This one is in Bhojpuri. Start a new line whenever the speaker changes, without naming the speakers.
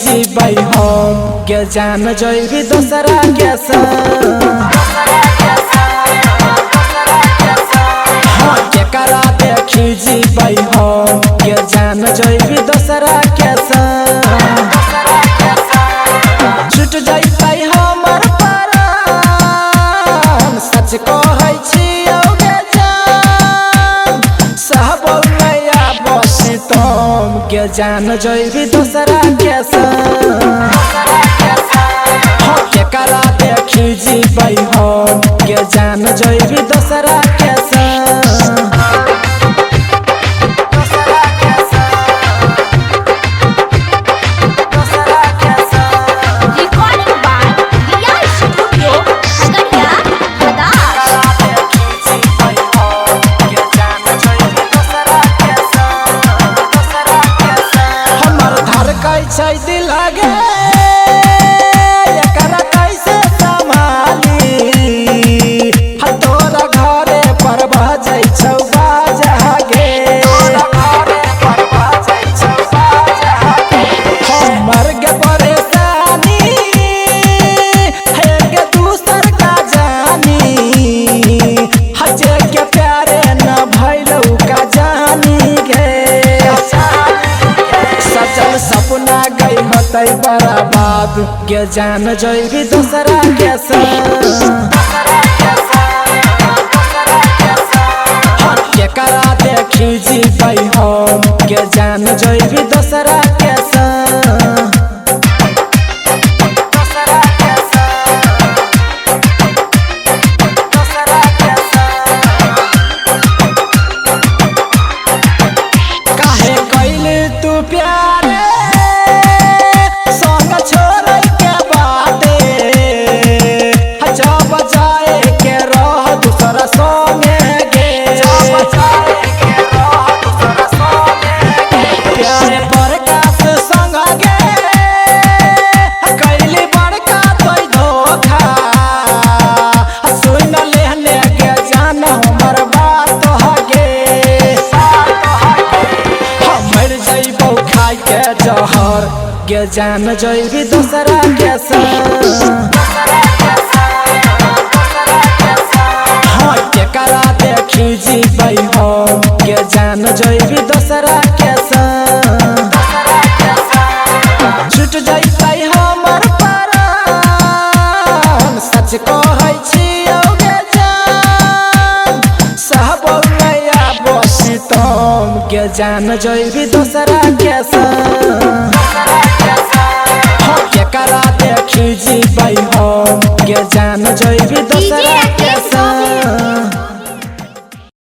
जीबै हम के जान जइबी दोसरा के के करा देखी जीबै हम के जान जइबी दोसरा के छूट जइतै हमर प्राण सच कहै छी औगे जान सहबौ नया बसी तुम के जान जइबी दोसरा के करा देखी जीबै हम के जान जइबी दोसरा के हमर धड़कै छै दिल गे सपना गई होतै बर्बाद के जान जइबी दोसरा के के करा देखी जीबै हम के जान जइबी दोसरा के काहे कैले तू प्यार जहर के जान जइबी दोसरा के के करा देखी जीबै हम के जान जइबी दोसरा के छूट जइतै हमर प्राण सच कहै छी औगे जान सहबौ नया बसी तुम के जान जइबी दोसरा के करा देखी जीबै हम के जान जइबी दोसरा